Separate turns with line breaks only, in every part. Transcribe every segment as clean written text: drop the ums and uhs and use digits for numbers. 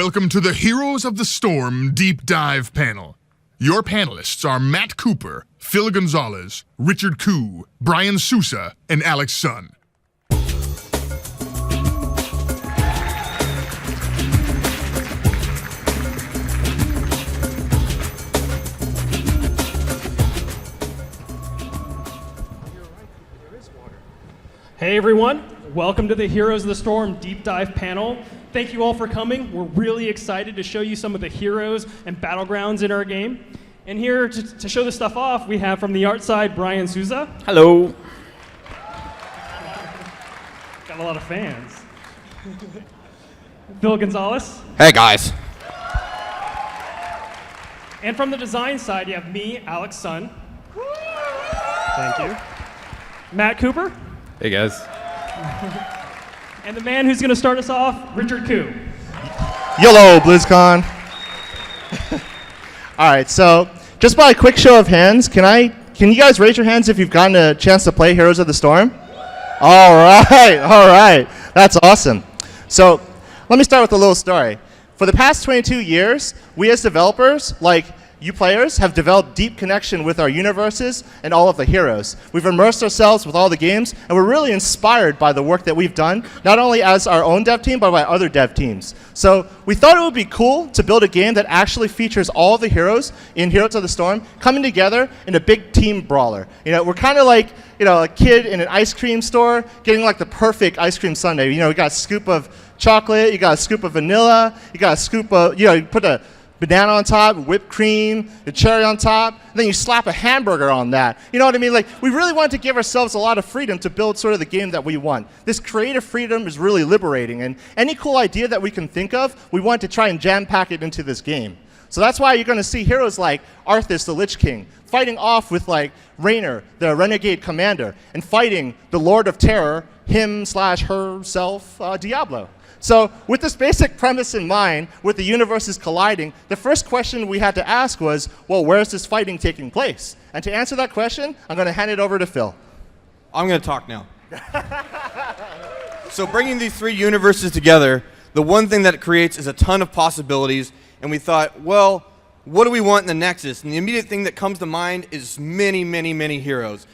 Welcome to the Heroes of the Storm Deep Dive panel. Your panelists are Matt Cooper, Phill Gonzales, Richard Khoo, Brian Sousa, and Alex Sun.
Hey everyone, welcome to the Heroes of the Storm Deep Dive panel. Thank you all for coming. We're really excited to show you some of the heroes and battlegrounds in our game. And here to show this stuff off, we have from the art side, Brian Sousa.
Hello.
Got a lot of fans. Phill Gonzales.
Hey guys.
And from the design side, you have me, Alex Sun. Thank you. Matt Cooper.
Hey guys.
And the man who's going to start us off, Richard Khoo.
YOLO, BlizzCon. All right, so just by a quick show of hands, can you guys raise your hands if you've gotten a chance to play Heroes of the Storm? All right, that's awesome. So let me start with a little story. For the past 22 years, we as developers, like you players, have developed deep connection with our universes and all of the heroes. We've immersed ourselves with all the games, and we're really inspired by the work that we've done, not only as our own dev team, but by other dev teams. So we thought it would be cool to build a game that actually features all the heroes in Heroes of the Storm coming together in a big team brawler. You know, we're kind of like, you know, a kid in an ice cream store getting like the perfect ice cream sundae. You know, you got a scoop of chocolate, you got a scoop of vanilla, you got a scoop of, you know, you put a banana on top, whipped cream, a cherry on top, and then you slap a hamburger on that. You know what I mean? Like, we really wanted to give ourselves a lot of freedom to build sort of the game that we want. This creative freedom is really liberating, and any cool idea that we can think of, we want to try and jam-pack it into this game. So that's why you're going to see heroes like Arthas the Lich King fighting off with like Raynor, the Renegade Commander, and fighting the Lord of Terror, him/herself, Diablo. So with this basic premise in mind, with the universes colliding, the first question we had to ask was, well, where's this fighting taking place? And to answer that question, I'm going to hand it over to Phill.
I'm going to talk now. So bringing these three universes together, the one thing that it creates is a ton of possibilities. And we thought, well, what do we want in the Nexus? And the immediate thing that comes to mind is many, many, many heroes.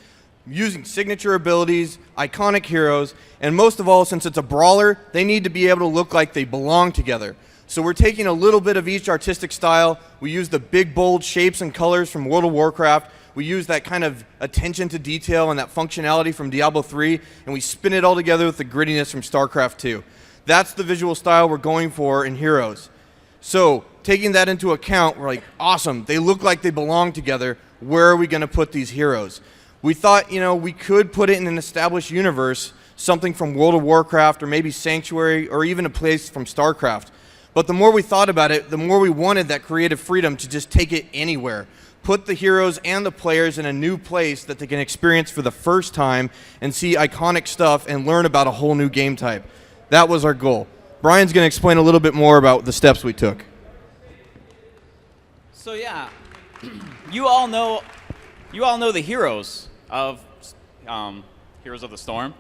Using signature abilities, iconic heroes, and most of all, since it's a brawler, they need to be able to look like they belong together. So we're taking a little bit of each artistic style. We use the big, bold shapes and colors from World of Warcraft. We use that kind of attention to detail and that functionality from Diablo 3, and we spin it all together with the grittiness from StarCraft 2. That's the visual style we're going for in Heroes. So taking that into account, we're like, awesome, they look like they belong together. Where are we going to put these heroes? We thought, you know, we could put it in an established universe, something from World of Warcraft or maybe Sanctuary or even a place from StarCraft. But the more we thought about it, the more we wanted that creative freedom to just take it anywhere. Put the heroes and the players in a new place that they can experience for the first time and see iconic stuff and learn about a whole new game type. That was our goal. Brian's going to explain a little bit more about the steps we took.
So yeah, you all know the heroes of Heroes of the Storm,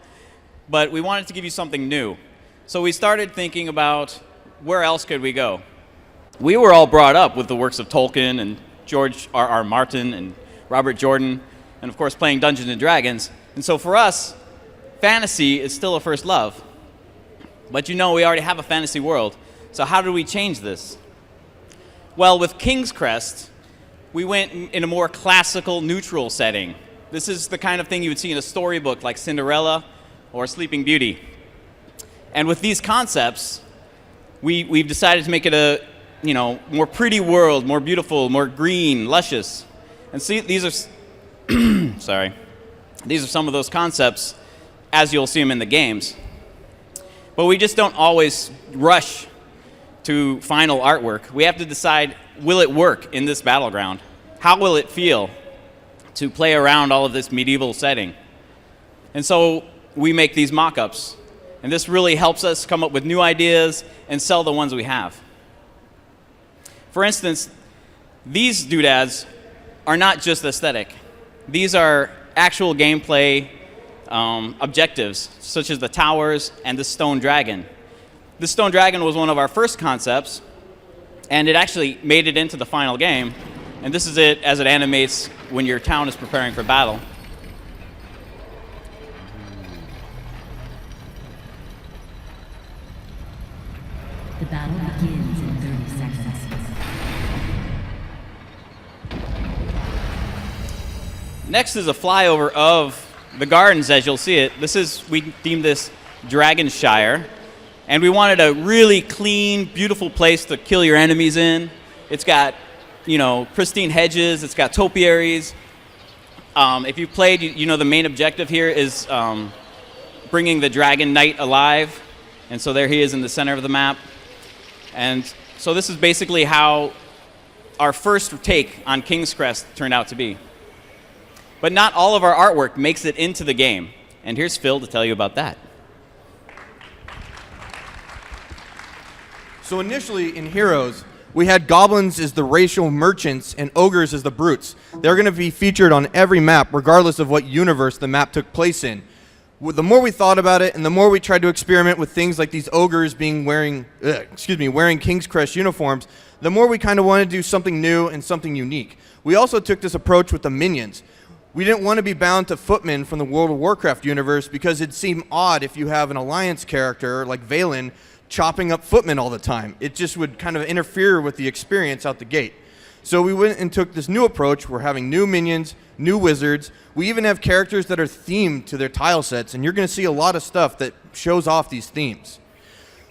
but we wanted to give you something new. So we started thinking about where else could we go. We were all brought up with the works of Tolkien and George R.R. Martin and Robert Jordan, and of course playing Dungeons and Dragons. And so for us, fantasy is still a first love. But you know we already have a fantasy world. So how do we change this? Well, with King's Crest, we went in a more classical, neutral setting. This is the kind of thing you would see in a storybook like Cinderella or Sleeping Beauty. And with these concepts, we've decided to make it a, you know, more pretty world, more beautiful, more green, luscious. And see, these are, sorry, these are some of those concepts as you'll see them in the games. But we just don't always rush to final artwork. We have to decide, will it work in this battleground? How will it feel to play around all of this medieval setting? And so we make these mock-ups. And this really helps us come up with new ideas and sell the ones we have. For instance, these doodads are not just aesthetic. These are actual gameplay objectives, such as the towers and the stone dragon. The stone dragon was one of our first concepts, And it actually made it into the final game. And this is it as it animates when your town is preparing for battle.
The battle begins in 30 seconds.
Next is a flyover of the gardens as you'll see it. We themed this Dragonshire. And we wanted a really clean, beautiful place to kill your enemies in. It's got, pristine hedges. It's got topiaries. If you've played, the main objective here is bringing the Dragon Knight alive. And so there he is in the center of the map. And so this is basically how our first take on King's Crest turned out to be. But not all of our artwork makes it into the game. And here's Phill to tell you about that.
So initially in Heroes, we had goblins as the racial merchants and ogres as the brutes. They're going to be featured on every map, regardless of what universe the map took place in. The more we thought about it, and the more we tried to experiment with things like these ogres being wearing King's Crest uniforms, the more we kind of wanted to do something new and something unique. We also took this approach with the minions. We didn't want to be bound to footmen from the World of Warcraft universe because it'd seem odd if you have an Alliance character like Valen chopping up footmen all the time. It just would kind of interfere with the experience out the gate. So we went and took this new approach. We're having new minions, new wizards. We even have characters that are themed to their tile sets, and you're going to see a lot of stuff that shows off these themes.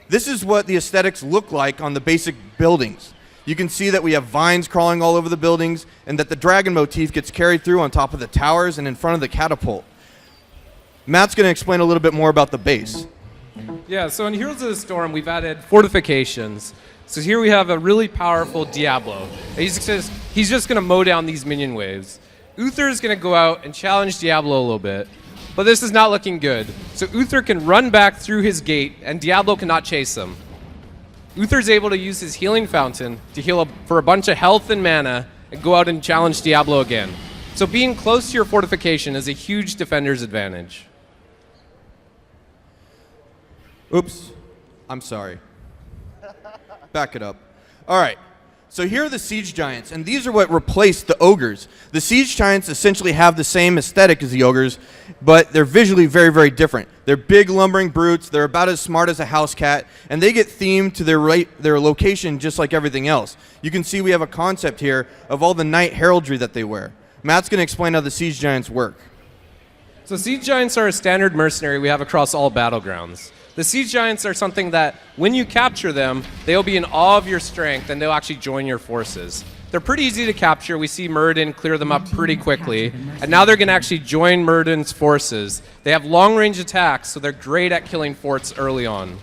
This is what the aesthetics look like on the basic buildings. You can see that we have vines crawling all over the buildings, and that the dragon motif gets carried through on top of the towers and in front of the catapult. Matt's going to explain a little bit more about the base.
Yeah, so in Heroes of the Storm, we've added fortifications. So here we have a really powerful Diablo. He's just going to mow down these minion waves. Uther is going to go out and challenge Diablo a little bit, but this is not looking good. So Uther can run back through his gate, and Diablo cannot chase him. Uther's able to use his healing fountain to heal for a bunch of health and mana and go out and challenge Diablo again. So being close to your fortification is a huge defender's advantage.
Oops, I'm sorry. Back it up. All right, so here are the Siege Giants, and these are what replaced the Ogres. The Siege Giants essentially have the same aesthetic as the Ogres, but they're visually very, very different. They're big, lumbering brutes. They're about as smart as a house cat, and they get themed to their location just like everything else. You can see we have a concept here of all the knight heraldry that they wear. Matt's going to explain how the Siege Giants work.
So Siege Giants are a standard mercenary we have across all battlegrounds. The Siege Giants are something that, when you capture them, they'll be in awe of your strength and they'll actually join your forces. They're pretty easy to capture. We see Myrddin clear them up pretty quickly. And now they're going to actually join Myrddin's forces. They have long-range attacks, so they're great at killing forts early on.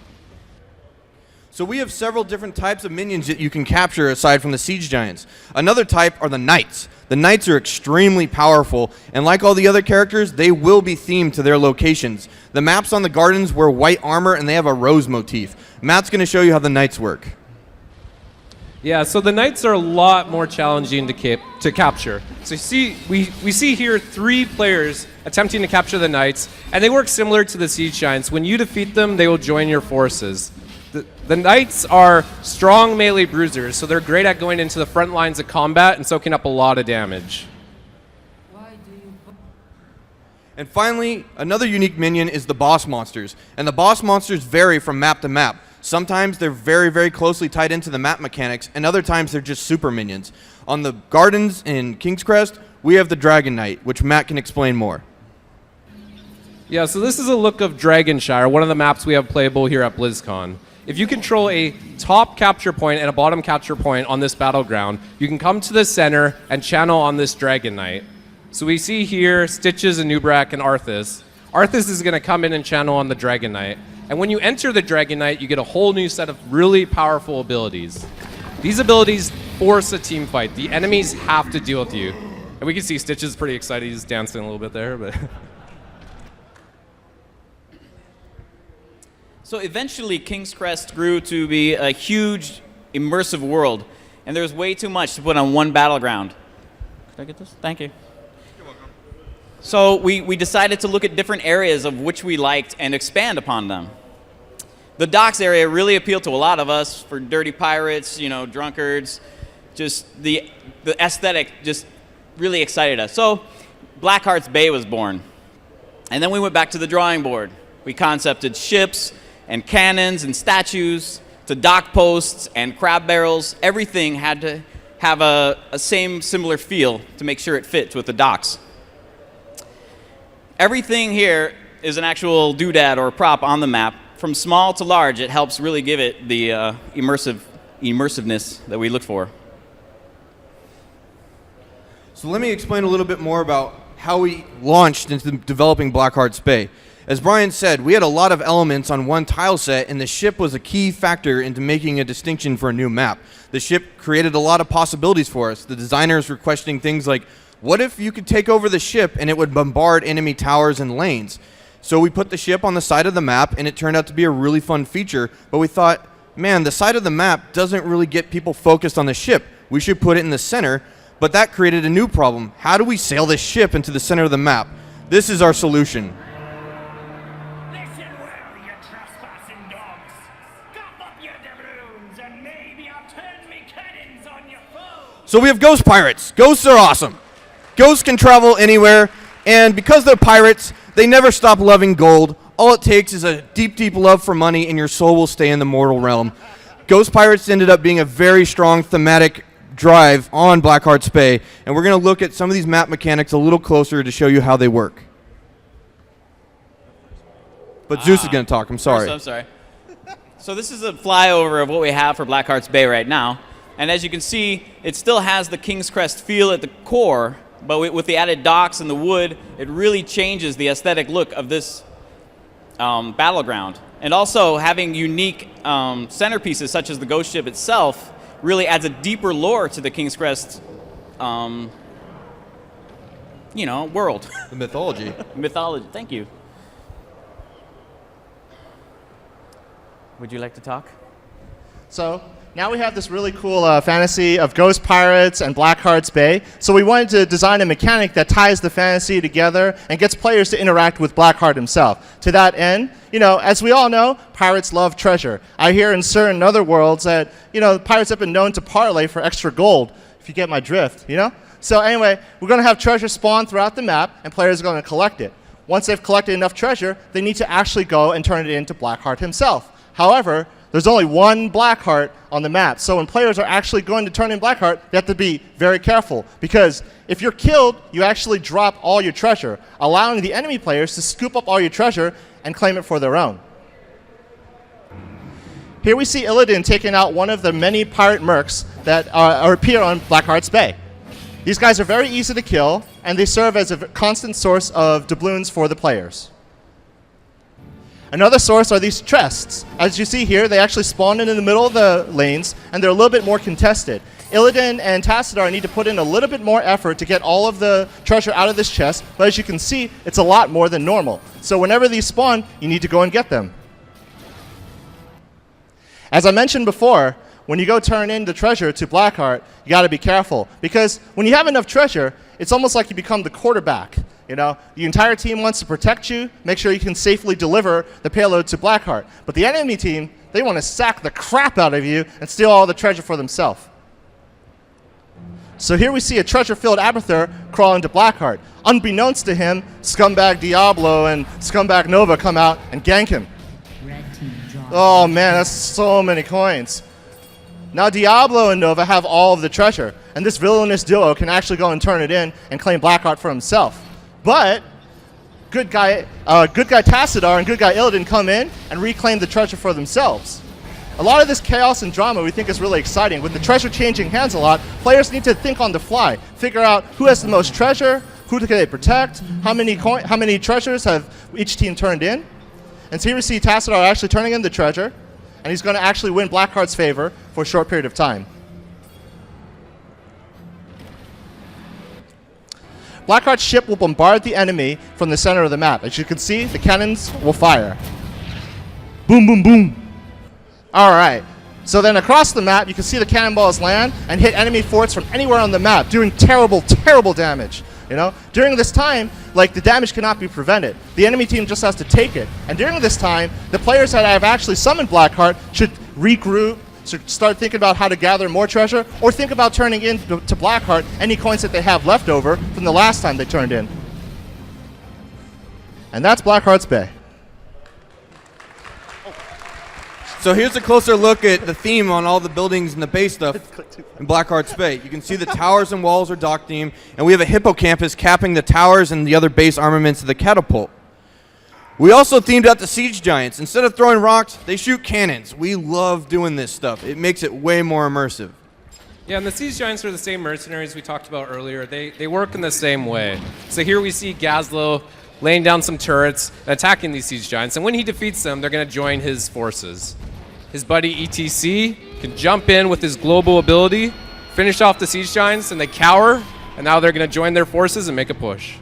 So we have several different types of minions that you can capture aside from the Siege Giants. Another type are the Knights. The Knights are extremely powerful, and like all the other characters, they will be themed to their locations. The maps on the gardens wear white armor, and they have a rose motif. Matt's going to show you how the Knights work.
Yeah, so the Knights are a lot more challenging to capture. So we see here 3 players attempting to capture the Knights, and they work similar to the Siege Giants. When you defeat them, they will join your forces. The Knights are strong melee bruisers, so they're great at going into the front lines of combat and soaking up a lot of damage.
And finally, another unique minion is the boss monsters. And the boss monsters vary from map to map. Sometimes they're very, very closely tied into the map mechanics, and other times they're just super minions. On the gardens in King's Crest, we have the Dragon Knight, which Matt can explain more.
Yeah, so this is a look of Dragonshire, one of the maps we have playable here at BlizzCon. If you control a top capture point and a bottom capture point on this battleground, you can come to the center and channel on this Dragon Knight. So we see here Stitches, Anubrak, and Arthas. Arthas is going to come in and channel on the Dragon Knight. And when you enter the Dragon Knight, you get a whole new set of really powerful abilities. These abilities force a team fight. The enemies have to deal with you. And we can see Stitches is pretty excited. He's dancing a little bit there, but...
So eventually, King's Crest grew to be a huge, immersive world, and there's way too much to put on one battleground. Can I get this? Thank you. You're welcome. So we decided to look at different areas of which we liked and expand upon them. The docks area really appealed to a lot of us for dirty pirates, you know, drunkards. Just the aesthetic just really excited us. So Blackheart's Bay was born. And then we went back to the drawing board. We concepted ships and cannons and statues to dock posts and crab barrels. Everything had to have a similar feel to make sure it fits with the docks. Everything here is an actual doodad or prop on the map. From small to large, it helps really give it the immersiveness that we look for.
So let me explain a little bit more about how we launched into developing Blackheart's Bay. As Brian said, we had a lot of elements on one tile set, and the ship was a key factor into making a distinction for a new map. The ship created a lot of possibilities for us. The designers were questioning things like, what if you could take over the ship and it would bombard enemy towers and lanes? So we put the ship on the side of the map, and it turned out to be a really fun feature, but we thought, man, the side of the map doesn't really get people focused on the ship. We should put it in the center, but that created a new problem. How do we sail this ship into the center of the map? This is our solution.
Listen well, you trespassing dogs. Stop up your doubloons, and maybe I'll turn me cannons on your foes.
So we have ghost pirates. Ghosts are awesome. Ghosts can travel anywhere, and because they're pirates, they never stop loving gold. All it takes is a deep, deep love for money, and your soul will stay in the mortal realm. Ghost pirates ended up being a very strong thematic drive on Blackheart's Bay, and we're going to look at some of these map mechanics a little closer to show you how they work. But Zeus is going to talk. I'm sorry.
I'm sorry. So this is a flyover of what we have for Blackheart's Bay right now. And as you can see, it still has the King's Crest feel at the core, but with the added docks and the wood, it really changes the aesthetic look of this battleground. And also having unique centerpieces such as the ghost ship itself really adds a deeper lore to the King's Crest, world.
The mythology.
Mythology. Thank you. Would you like to talk?
So now we have this really cool fantasy of ghost pirates and Blackheart's Bay. So we wanted to design a mechanic that ties the fantasy together and gets players to interact with Blackheart himself. To that end, as we all know, pirates love treasure. I hear in certain other worlds that, pirates have been known to parlay for extra gold, if you get my drift, So anyway, we're going to have treasure spawn throughout the map, and players are going to collect it. Once they've collected enough treasure, they need to actually go and turn it into Blackheart himself. However, there's only one Blackheart on the map, so when players are actually going to turn in Blackheart, they have to be very careful, because if you're killed, you actually drop all your treasure, allowing the enemy players to scoop up all your treasure and claim it for their own. Here we see Illidan taking out one of the many pirate mercs that appear on Blackheart's Bay. These guys are very easy to kill, and they serve as a constant source of doubloons for the players. Another source are these chests. As you see here, they actually spawn in the middle of the lanes, and they're a little bit more contested. Illidan and Tassadar need to put in a little bit more effort to get all of the treasure out of this chest, but as you can see, it's a lot more than normal. So whenever these spawn, you need to go and get them. As I mentioned before, when you go turn in the treasure to Blackheart, you got to be careful, because when you have enough treasure, it's almost like you become the quarterback. The entire team wants to protect you, make sure you can safely deliver the payload to Blackheart. But the enemy team, they want to sack the crap out of you and steal all the treasure for themselves. So here we see a treasure-filled Abathur crawl into Blackheart. Unbeknownst to him, Scumbag Diablo and Scumbag Nova come out and gank him. Oh man, that's so many coins. Now Diablo and Nova have all of the treasure, and this villainous duo can actually go and turn it in and claim Blackheart for himself. But good guy Tassadar and good guy Illidan come in and reclaim the treasure for themselves. A lot of this chaos and drama we think is really exciting. With the treasure changing hands a lot, players need to think on the fly, figure out who has the most treasure, who can they protect, how many treasures have each team turned in. And so here we see Tassadar actually turning in the treasure, and he's going to actually win Blackheart's favor for a short period of time. Blackheart's ship will bombard the enemy from the center of the map. As you can see, the cannons will fire. Boom, boom, boom. All right. So then across the map, you can see the cannonballs land and hit enemy forts from anywhere on the map, doing terrible, terrible damage. During this time, like the damage cannot be prevented. The enemy team just has to take it. And during this time, the players that have actually summoned Blackheart should regroup, should start thinking about how to gather more treasure, or think about turning in to Blackheart any coins that they have left over from the last time they turned in. And that's Blackheart's Bay.
So here's a closer look at the theme on all the buildings and the base stuff in Blackheart's Bay. You can see the towers and walls are dock themed, and we have a hippocampus capping the towers and the other base armaments of the catapult. We also themed out the siege giants. Instead of throwing rocks, they shoot cannons. We love doing this stuff. It makes it way more immersive.
Yeah, and the siege giants are the same mercenaries we talked about earlier. They work in the same way. So here we see Gazlo laying down some turrets and attacking these siege giants, and when he defeats them, they're going to join his forces. His buddy ETC can jump in with his global ability, finish off the siege giants, and they cower, and now they're going to join their forces and make a push.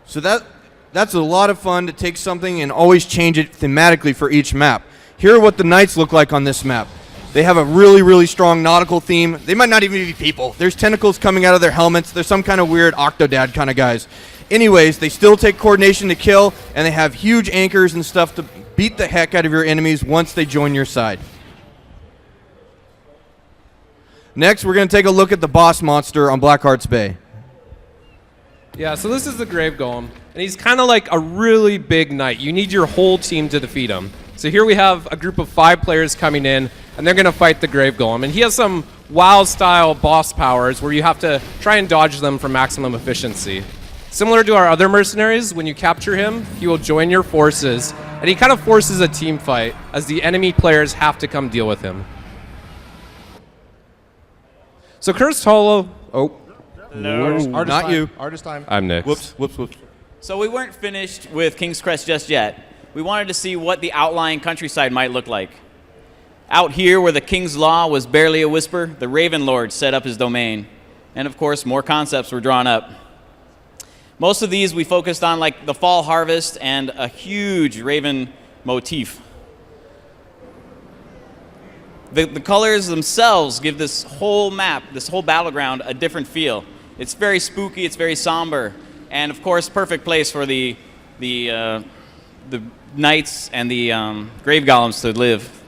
So that's a lot of fun to take something and always change it thematically for each map. Here are what the knights look like on this map. They have a really, really strong nautical theme. They might not even be people. There's tentacles coming out of their helmets. They're some kind of weird Octodad kind of guys. Anyways, they still take coordination to kill, and they have huge anchors and stuff to beat the heck out of your enemies once they join your side. Next, we're going to take a look at the boss monster on Blackheart's Bay.
Yeah, so this is the Grave Golem, and he's kind of like a really big knight. You need your whole team to defeat him. So here we have a group of 5 players coming in, and they're going to fight the Grave Golem. And he has some WoW-style boss powers where you have to try and dodge them for maximum efficiency. Similar to our other mercenaries, when you capture him, he will join your forces, and he kind of forces a team fight as the enemy players have to come deal with him. So Cursed Hollow... Oh.
No, not you.
Artist time.
I'm Nick.
Whoops.
So we weren't finished with King's Crest just yet. We wanted to see what the outlying countryside might look like. Out here, where the King's Law was barely a whisper, the Raven Lord set up his domain. And of course, more concepts were drawn up. Most of these we focused on, like the fall harvest and a huge raven motif. The colors themselves give this whole map, this whole battleground, a different feel. It's very spooky, it's very somber, and of course, perfect place for the knights and the grave golems to live.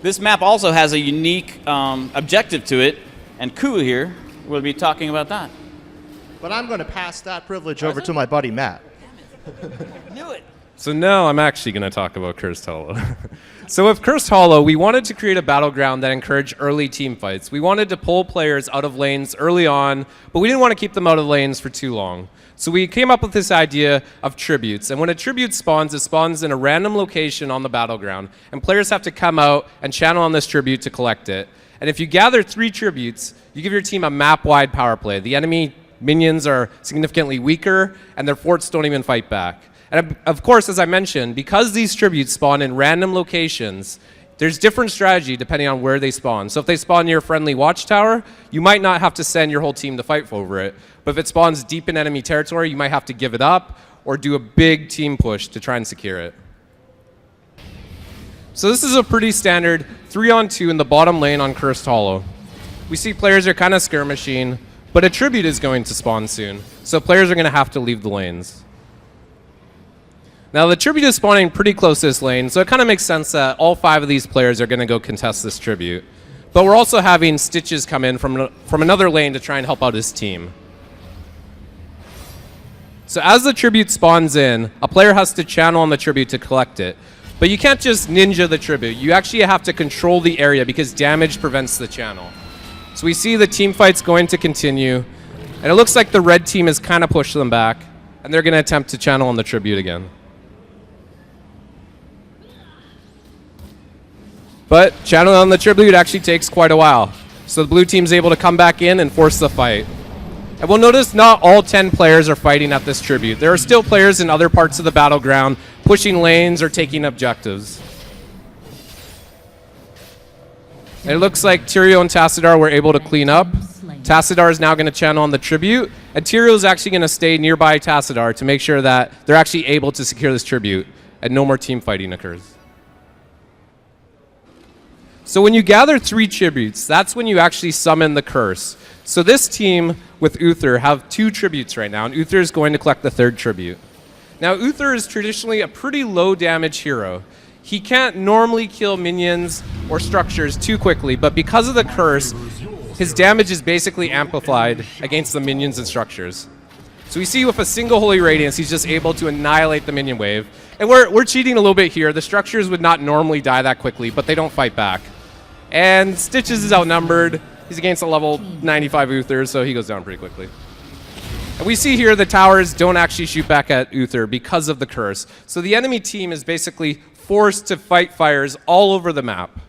This map also has a unique objective to it, and Khoo here will be talking about that.
But I'm going to pass that privilege over to my buddy Matt.
Knew it.
So now I'm actually going to talk about Cursed Hollow. So with Cursed Hollow, we wanted to create a battleground that encouraged early team fights. We wanted to pull players out of lanes early on, but we didn't want to keep them out of lanes for too long. So we came up with this idea of tributes. And when a tribute spawns, it spawns in a random location on the battleground. And players have to come out and channel on this tribute to collect it. And if you gather 3 tributes, you give your team a map-wide power play. The enemy minions are significantly weaker, and their forts don't even fight back. And of course, as I mentioned, because these tributes spawn in random locations, there's different strategy depending on where they spawn. So if they spawn near a friendly watchtower, you might not have to send your whole team to fight over it. But if it spawns deep in enemy territory, you might have to give it up or do a big team push to try and secure it. So this is a pretty standard 3-on-2 in the bottom lane on Cursed Hollow. We see players are kind of skirmishing, but a tribute is going to spawn soon. So players are going to have to leave the lanes. Now the tribute is spawning pretty close to this lane, so it kind of makes sense that all 5 of these players are going to go contest this tribute. But we're also having Stitches come in from another lane to try and help out his team. So as the tribute spawns in, a player has to channel on the tribute to collect it. But you can't just ninja the tribute. You actually have to control the area because damage prevents the channel. So we see the team fight's going to continue, and it looks like the red team has kind of pushed them back, and they're going to attempt to channel on the tribute again. But channeling on the tribute actually takes quite a while. So the blue team's able to come back in and force the fight. And we'll notice not all 10 players are fighting at this tribute. There are still players in other parts of the battleground pushing lanes or taking objectives. And it looks like Tyrael and Tassadar were able to clean up. Tassadar is now going to channel on the tribute, and Tyrael is actually going to stay nearby Tassadar to make sure that they're actually able to secure this tribute and no more team fighting occurs. So when you gather 3 tributes, that's when you actually summon the curse. So this team with Uther have 2 tributes right now, and Uther is going to collect the 3rd tribute. Now, Uther is traditionally a pretty low damage hero. He can't normally kill minions or structures too quickly, but because of the curse, his damage is basically amplified against the minions and structures. So we see with a single Holy Radiance, he's just able to annihilate the minion wave. And we're cheating a little bit here. The structures would not normally die that quickly, but they don't fight back. And Stitches is outnumbered. He's against a level 95 Uther, so he goes down pretty quickly. And we see here the towers don't actually shoot back at Uther because of the curse. So the enemy team is basically forced to fight fires all over the map.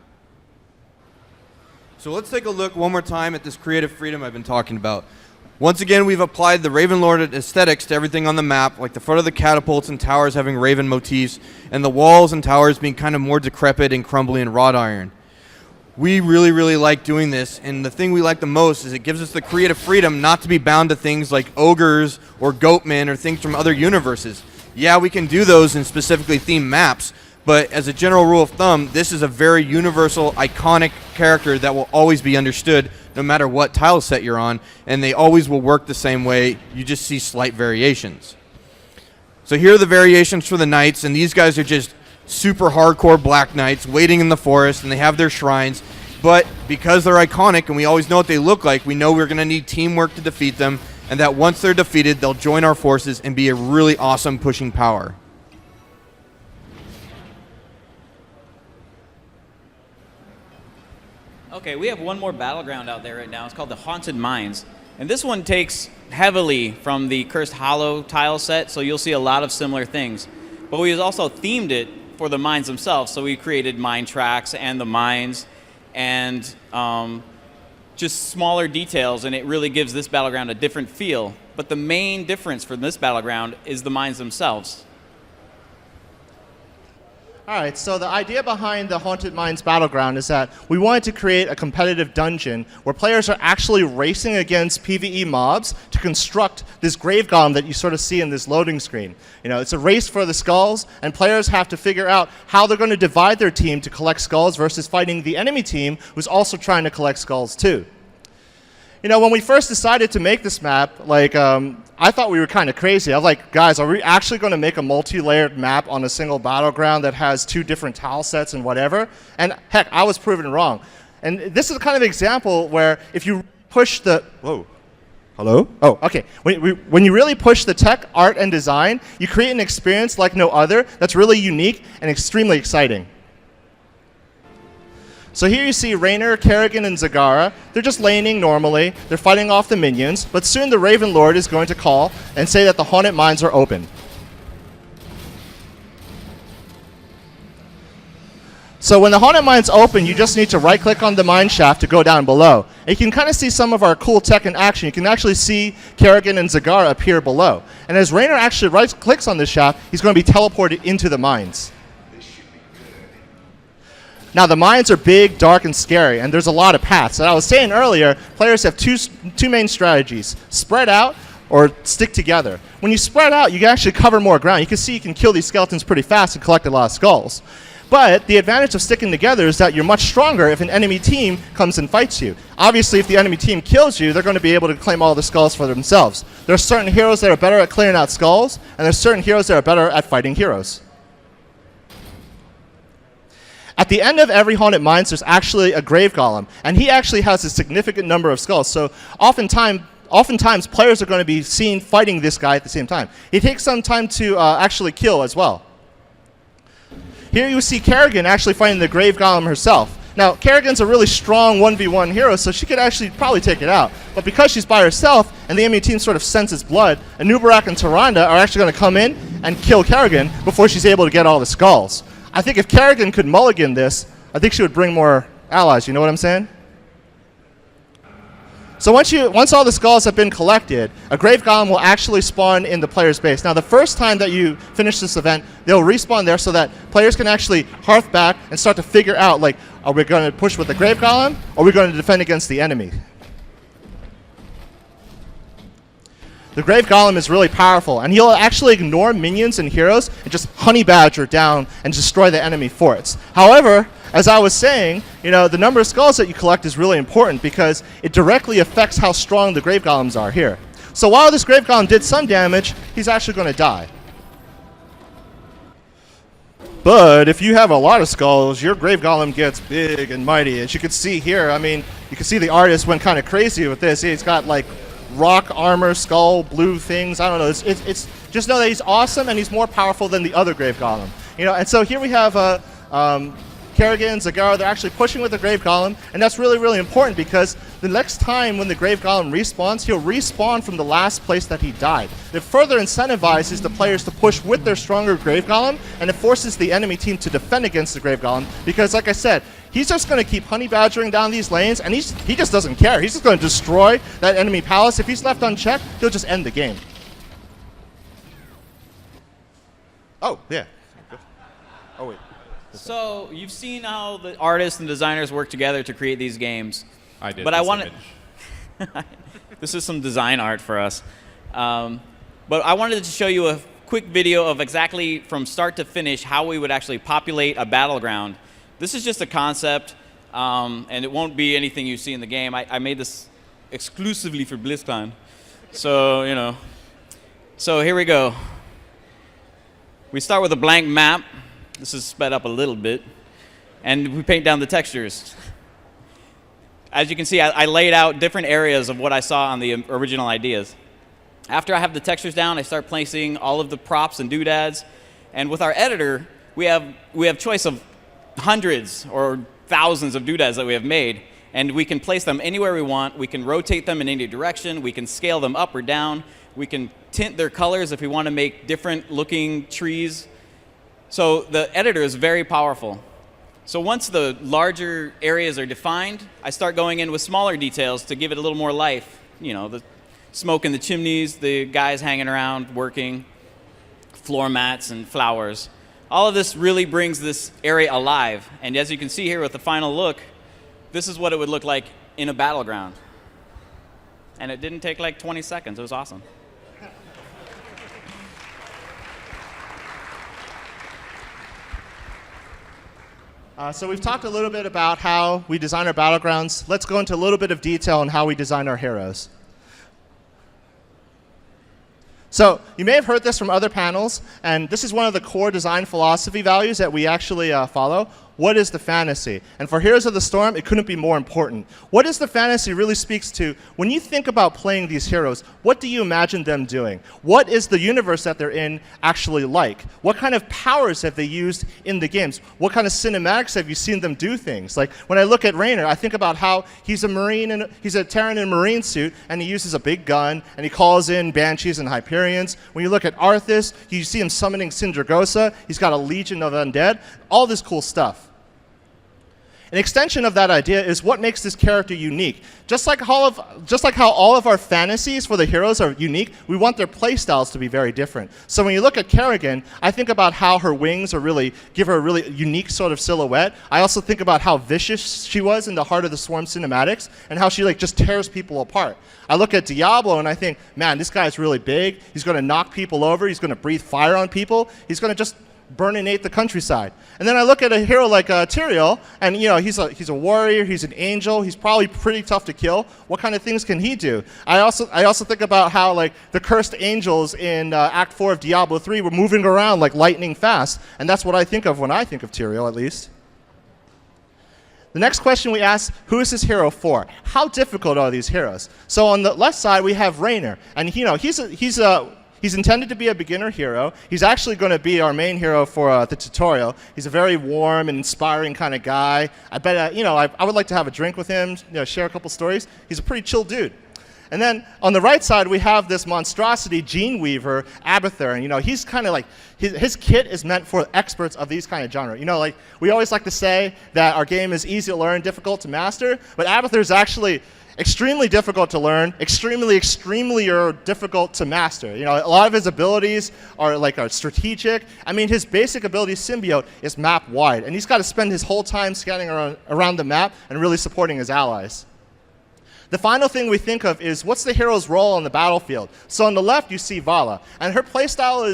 So let's take a look one more time at this creative freedom I've been talking about. Once again, we've applied the Ravenlord aesthetics to everything on the map, like the front of the catapults and towers having Raven motifs, and the walls and towers being kind of more decrepit and crumbly and wrought iron. We really, really like doing this, and the thing we like the most is it gives us the creative freedom not to be bound to things like ogres or goatmen or things from other universes. Yeah, we can do those in specifically themed maps, but as a general rule of thumb, this is a very universal, iconic character that will always be understood no matter what tile set you're on, and they always will work the same way. You just see slight variations. So here are the variations for the knights, and these guys are just super hardcore black knights waiting in the forest, and they have their shrines. But because they're iconic and we always know what they look like, we know we're going to need teamwork to defeat them, and that once they're defeated, they'll join our forces and be a really awesome pushing power.
Okay, we have one more battleground out there right now. It's called the Haunted Mines. And this one takes heavily from the Cursed Hollow tile set, so you'll see a lot of similar things. But we also themed it for the mines themselves, so we created mine tracks and the mines and just smaller details, and it really gives this battleground a different feel. But the main difference for this battleground is the mines themselves.
All right, so the idea behind the Haunted Mines Battleground is that we wanted to create a competitive dungeon where players are actually racing against PvE mobs to construct this grave golem that you sort of see in this loading screen. You know, it's a race for the skulls, and players have to figure out how they're going to divide their team to collect skulls versus fighting the enemy team who's also trying to collect skulls too. You know, when we first decided to make this map, like, I thought we were kind of crazy. I was like, guys, are we actually going to make a multi-layered map on a single battleground that has 2 different tile sets and whatever? And heck, I was proven wrong. And this is kind of an example where if you push the... Whoa. Hello? Oh, okay. When you really push the tech, art, and design, you create an experience like no other that's really unique and extremely exciting. So here you see Raynor, Kerrigan, and Zagara. They're just laning normally. They're fighting off the minions, but soon the Ravenlord is going to call and say that the Haunted Mines are open. So when the Haunted Mines open, you just need to right-click on the mine shaft to go down below. And you can kind of see some of our cool tech in action. You can actually see Kerrigan and Zagara appear below. And as Raynor actually right-clicks on this shaft, he's going to be teleported into the mines. Now, the mines are big, dark, and scary, and there's a lot of paths. As I was saying earlier, players have two main strategies: spread out or stick together. When you spread out, you can actually cover more ground. You can see you can kill these skeletons pretty fast and collect a lot of skulls. But the advantage of sticking together is that you're much stronger if an enemy team comes and fights you. Obviously, if the enemy team kills you, they're going to be able to claim all the skulls for themselves. There are certain heroes that are better at clearing out skulls, and there's certain heroes that are better at fighting heroes. At the end of every Haunted Mines, there's actually a grave golem, and he actually has a significant number of skulls. So oftentimes players are going to be seen fighting this guy at the same time. It takes some time to actually kill as well. Here you see Kerrigan actually fighting the grave golem herself. Now, Kerrigan's a really strong 1v1 hero, so she could actually probably take it out. But because she's by herself, and the enemy team sort of senses blood, Anubarak and Tyrande are actually going to come in and kill Kerrigan before she's able to get all the skulls. I think if Kerrigan could mulligan this, I think she would bring more allies. You know what I'm saying? So once all the skulls have been collected, a grave golem will actually spawn in the player's base. Now, the first time that you finish this event, they'll respawn there so that players can actually hearth back and start to figure out, like, are we going to push with the grave golem, or are we going to defend against the enemy? The Grave Golem is really powerful, and he'll actually ignore minions and heroes and just honey badger down and destroy the enemy forts. However, as I was saying, the number of skulls that you collect is really important because it directly affects how strong the Grave Golems are here. So while this Grave Golem did some damage, he's actually going to die. But if you have a lot of skulls, your Grave Golem gets big and mighty. As you can see here, you can see the artist went kind of crazy with this. He's got like rock armor, skull, blue things. I don't know. It's just know that he's awesome and he's more powerful than the other Grave Golem. And so here we have Kerrigan, Zagara, they're actually pushing with the Grave Golem, and that's really, really important because the next time when the Grave Golem respawns, he'll respawn from the last place that he died. It further incentivizes the players to push with their stronger Grave Golem, and it forces the enemy team to defend against the Grave Golem because, like I said, he's just going to keep honey badgering down these lanes, and he just doesn't care. He's just going to destroy that enemy palace. If he's left unchecked, he'll just end the game. Oh, yeah. Oh, wait.
So you've seen how the artists and designers work together to create these games.
I did.
But I wanted. This is some design art for us. But I wanted to show you a quick video of exactly from start to finish how we would actually populate a battleground. This is just a concept, and it won't be anything you see in the game. I made this exclusively for BlizzCon. So, So here we go. We start with a blank map. This is sped up a little bit. And we paint down the textures. As you can see, I laid out different areas of what I saw on the original ideas. After I have the textures down, I start placing all of the props and doodads. And with our editor, we have choice of hundreds or thousands of doodads that we have made. And we can place them anywhere we want. We can rotate them in any direction. We can scale them up or down. We can tint their colors if we want to make different looking trees. So the editor is very powerful. So once the larger areas are defined, I start going in with smaller details to give it a little more life. The smoke in the chimneys, the guys hanging around working, floor mats and flowers. All of this really brings this area alive. And as you can see here with the final look, this is what it would look like in a battleground. And it didn't take like 20 seconds. It was awesome.
So we've talked a little bit about how we design our battlegrounds. Let's go into a little bit of detail on how we design our heroes. So you may have heard this from other panels, and this is one of the core design philosophy values that we actually follow. What is the fantasy? And for Heroes of the Storm, it couldn't be more important. What is the fantasy really speaks to, when you think about playing these heroes, what do you imagine them doing? What is the universe that they're in actually like? What kind of powers have they used in the games? What kind of cinematics have you seen them do things? Like when I look at Raynor, I think about how he's a Terran in a Marine suit, and he uses a big gun, and he calls in Banshees and Hyperions. When you look at Arthas, you see him summoning Sindragosa. He's got a legion of undead. All this cool stuff. An extension of that idea is what makes this character unique. Just like how all of our fantasies for the heroes are unique, we want their playstyles to be very different. So when you look at Kerrigan, I think about how her wings give her a really unique sort of silhouette. I also think about how vicious she was in the Heart of the Swarm cinematics and how she just tears people apart. I look at Diablo and I think, man, this guy's really big. He's going to knock people over. He's going to breathe fire on people. He's going to just burninate the countryside. And then I look at a hero like Tyrael, and he's a warrior, he's an angel, he's probably pretty tough to kill. What kind of things can he do? I also think about how the cursed angels in Act 4 of Diablo 3 were moving around like lightning fast, and that's what I think of when I think of Tyrael, at least. The next question we ask, who is this hero for? How difficult are these heroes? So on the left side we have Raynor, and he's intended to be a beginner hero. He's actually going to be our main hero for the tutorial. He's a very warm and inspiring kind of guy. I bet, I would like to have a drink with him, share a couple stories. He's a pretty chill dude. And then on the right side, we have this monstrosity, Gene Weaver, Abathur. And, he's kind of his kit is meant for experts of these kind of genre. We always like to say that our game is easy to learn, difficult to master, but Abathur is actually extremely difficult to learn, extremely difficult to master. A lot of his abilities are strategic. His basic ability, Symbiote, is map wide, and he's got to spend his whole time scanning around the map and really supporting his allies. The final thing we think of is what's the hero's role on the battlefield. So on the left, you see Vala, and her playstyle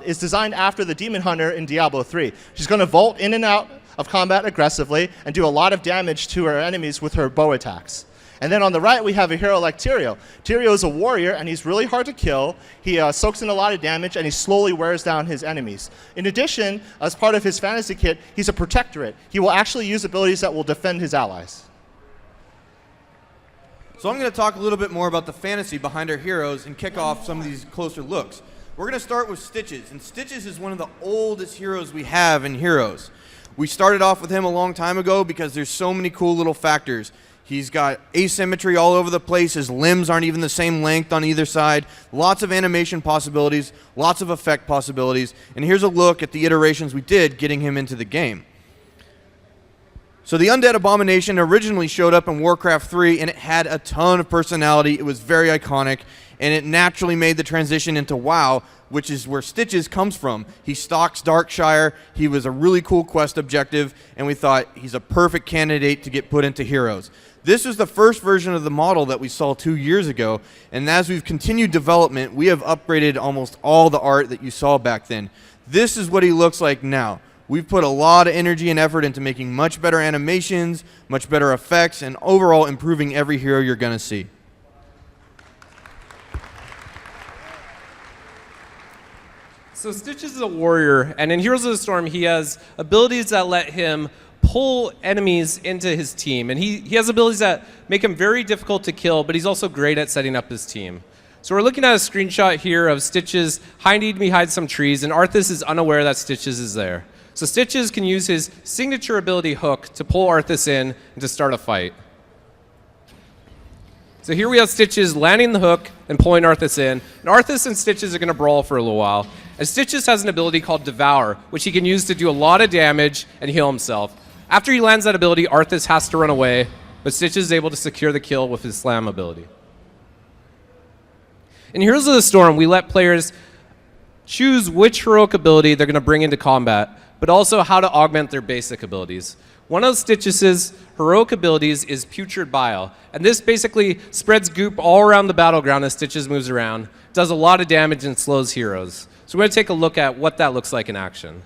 is designed after the Demon Hunter in Diablo 3. She's going to vault in and out of combat aggressively and do a lot of damage to her enemies with her bow attacks. And then on the right, we have a hero like Tyrael. Tyrael is a warrior, and he's really hard to kill. He soaks in a lot of damage, and he slowly wears down his enemies. In addition, as part of his fantasy kit, he's a protectorate. He will actually use abilities that will defend his allies.
So I'm going to talk a little bit more about the fantasy behind our heroes and kick off some of these closer looks. We're going to start with Stitches, and Stitches is one of the oldest heroes we have in Heroes. We started off with him a long time ago because there's so many cool little factors. He's got asymmetry all over the place. His limbs aren't even the same length on either side. Lots of animation possibilities, lots of effect possibilities. And here's a look at the iterations we did getting him into the game. So the Undead Abomination originally showed up in Warcraft 3, and it had a ton of personality. It was very iconic, and it naturally made the transition into WoW, which is where Stitches comes from. He stalks Darkshire. He was a really cool quest objective, and we thought he's a perfect candidate to get put into Heroes. This was the first version of the model that we saw 2 years ago, and as we've continued development, we have upgraded almost all the art that you saw back then. This is what he looks like now. We've put a lot of energy and effort into making much better animations, much better effects, and overall improving every hero you're going to see.
So Stitches is a warrior, and in Heroes of the Storm, he has abilities that let him pull enemies into his team. And he has abilities that make him very difficult to kill, but he's also great at setting up his team. So we're looking at a screenshot here of Stitches hiding behind some trees, and Arthas is unaware that Stitches is there. So Stitches can use his signature ability Hook to pull Arthas in and to start a fight. So here we have Stitches landing the hook and pulling Arthas in. And Arthas and Stitches are going to brawl for a little while. And Stitches has an ability called Devour, which he can use to do a lot of damage and heal himself. After he lands that ability, Arthas has to run away, but Stitches is able to secure the kill with his Slam ability. In Heroes of the Storm, we let players choose which heroic ability they're going to bring into combat, but also how to augment their basic abilities. One of Stitches' heroic abilities is Putrid Bile, and this basically spreads goop all around the battleground as Stitches moves around, does a lot of damage, and slows heroes. So we're going to take a look at what that looks like in action.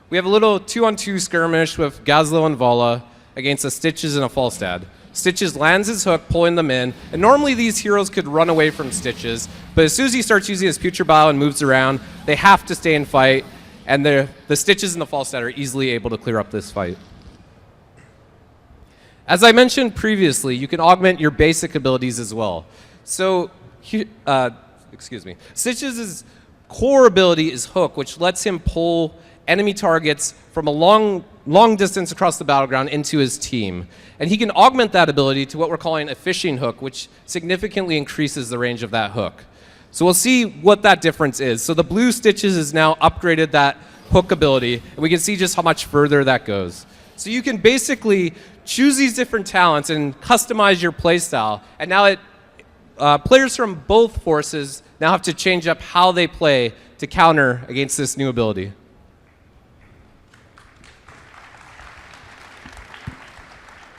We have a little 2-on-2 skirmish with Gazlo and Vala against a Stitches and a Falstad. Stitches lands his hook, pulling them in, and normally these heroes could run away from Stitches, but as soon as he starts using his Putrid Bile and moves around, they have to stay and fight, and the Stitches and the Falstad are easily able to clear up this fight. As I mentioned previously, you can augment your basic abilities as well. So, Stitches' core ability is Hook, which lets him pull enemy targets from a long distance across the battleground into his team. And he can augment that ability to what we're calling a fishing hook, which significantly increases the range of that hook. So we'll see what that difference is. So the blue Stitches has now upgraded that hook ability, and we can see just how much further that goes. So you can basically choose these different talents and customize your playstyle. And now players from both forces now have to change up how they play to counter against this new ability.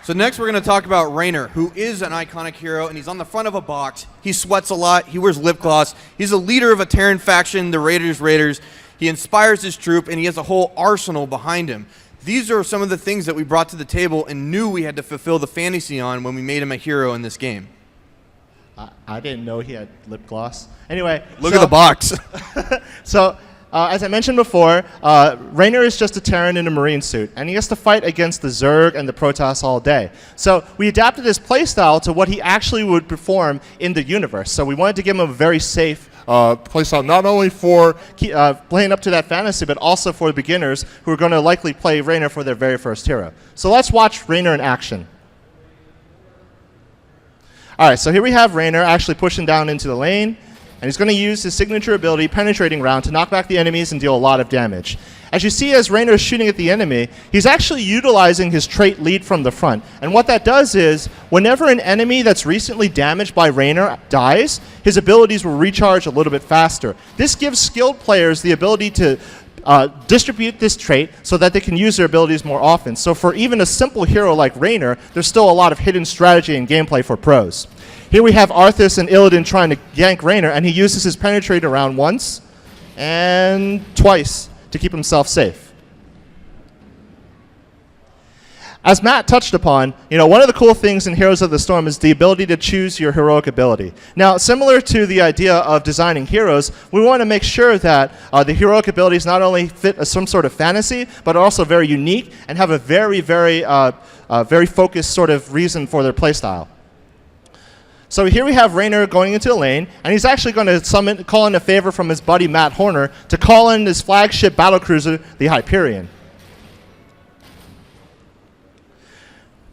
So next we're going to talk about Raynor, who is an iconic hero, and he's on the front of a box. He sweats a lot. He wears lip gloss. He's a leader of a Terran faction, the Raiders. He inspires his troop, and he has a whole arsenal behind him. These are some of the things that we brought to the table and knew we had to fulfill the fantasy on when we made him a hero in this game.
I didn't know he had lip gloss. Anyway.
Look at the box.
As I mentioned before, Raynor is just a Terran in a Marine suit, and he has to fight against the Zerg and the Protoss all day. So we adapted his playstyle to what he actually would perform in the universe. So we wanted to give him a very safe playstyle, not only for playing up to that fantasy, but also for beginners who are going to likely play Raynor for their very first hero. So let's watch Raynor in action. All right, so here we have Raynor actually pushing down into the lane, and he's going to use his signature ability, Penetrating Round, to knock back the enemies and deal a lot of damage. As you see, as Raynor is shooting at the enemy, he's actually utilizing his trait Lead from the Front. And what that does is, whenever an enemy that's recently damaged by Raynor dies, his abilities will recharge a little bit faster. This gives skilled players the ability to distribute this trait so that they can use their abilities more often. So for even a simple hero like Raynor, there's still a lot of hidden strategy and gameplay for pros. Here we have Arthas and Illidan trying to gank Raynor, and he uses his Penetrate around once and twice to keep himself safe. As Matt touched upon, one of the cool things in Heroes of the Storm is the ability to choose your heroic ability. Now, similar to the idea of designing heroes, we want to make sure that the heroic abilities not only fit some sort of fantasy, but are also very unique and have a very, very, very focused sort of reason for their playstyle. So here we have Raynor going into a lane, and he's actually going to call in a favor from his buddy Matt Horner to call in his flagship battlecruiser, the Hyperion.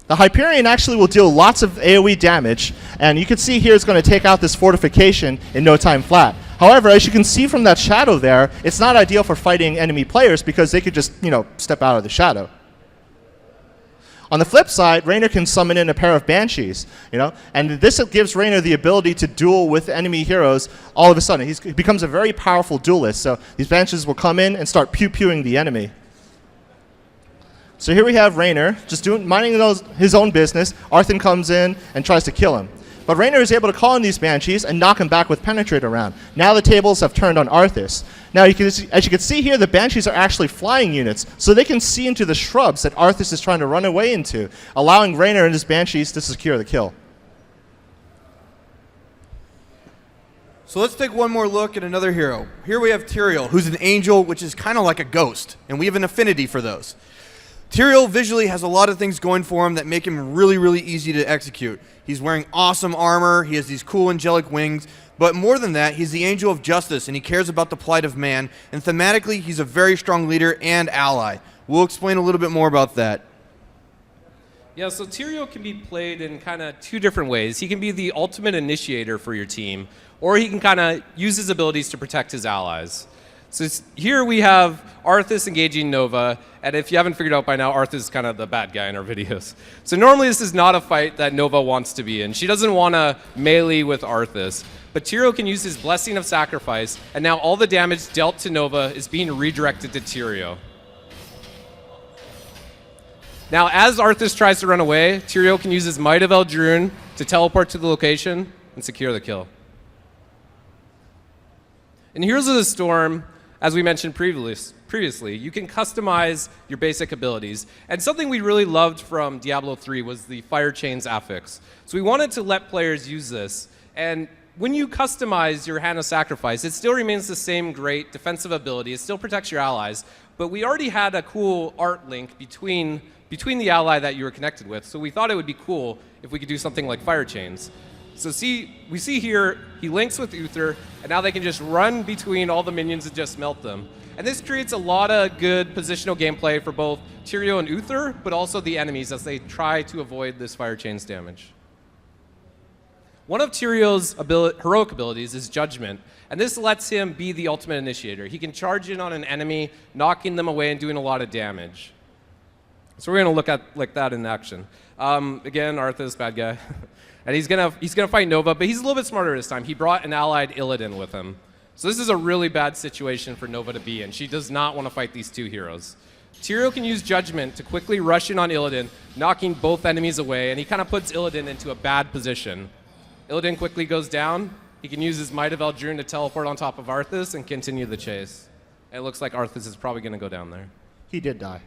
The Hyperion actually will deal lots of AoE damage, and you can see here it's going to take out this fortification in no time flat. However, as you can see from that shadow there, it's not ideal for fighting enemy players because they could just, step out of the shadow. On the flip side, Raynor can summon in a pair of Banshees, and this gives Raynor the ability to duel with enemy heroes all of a sudden. He becomes a very powerful duelist, so these Banshees will come in and start pew-pewing the enemy. So here we have Raynor just minding his own business. Arthur comes in and tries to kill him. But Raynor is able to call in these Banshees and knock him back with Penetrate around. Now the tables have turned on Arthas. Now, as you can see here, the Banshees are actually flying units, so they can see into the shrubs that Arthas is trying to run away into, allowing Raynor and his Banshees to secure the kill.
So let's take one more look at another hero. Here we have Tyrael, who's an angel, which is kind of like a ghost, and we have an affinity for those. Tyrael visually has a lot of things going for him that make him really, really easy to execute. He's wearing awesome armor, he has these cool angelic wings, but more than that, he's the angel of justice, and he cares about the plight of man, and thematically, he's a very strong leader and ally. We'll explain a little bit more about that.
Yeah, so Tyrael can be played in kind of two different ways. He can be the ultimate initiator for your team, or he can kind of use his abilities to protect his allies. So here we have Arthas engaging Nova, and if you haven't figured out by now, Arthas is kind of the bad guy in our videos. So normally this is not a fight that Nova wants to be in. She doesn't want to melee with Arthas, but Tyrael can use his Blessing of Sacrifice, and now all the damage dealt to Nova is being redirected to Tyrael. Now as Arthas tries to run away, Tyrael can use his Might of Eldrune to teleport to the location and secure the kill. In Heroes of the Storm, as we mentioned previously, you can customize your basic abilities. And something we really loved from Diablo 3 was the Fire Chains affix. So we wanted to let players use this. And when you customize your Hand of Sacrifice, it still remains the same great defensive ability. It still protects your allies. But we already had a cool art link between the ally that you were connected with. So we thought it would be cool if we could do something like Fire Chains. So we see here, he links with Uther, and now they can just run between all the minions and just melt them. And this creates a lot of good positional gameplay for both Tyrael and Uther, but also the enemies as they try to avoid this Fire Chains damage. One of Tyrael's heroic abilities is Judgment, and this lets him be the ultimate initiator. He can charge in on an enemy, knocking them away and doing a lot of damage. So we're going to look at that in action. Again, Arthas, bad guy. And he's gonna fight Nova, but he's a little bit smarter this time. He brought an allied Illidan with him. So this is a really bad situation for Nova to be in. She does not want to fight these two heroes. Tyrael can use Judgment to quickly rush in on Illidan, knocking both enemies away, and he kind of puts Illidan into a bad position. Illidan quickly goes down. He can use his Might of Eldrune to teleport on top of Arthas and continue the chase. And it looks like Arthas is probably going to go down there.
He did die.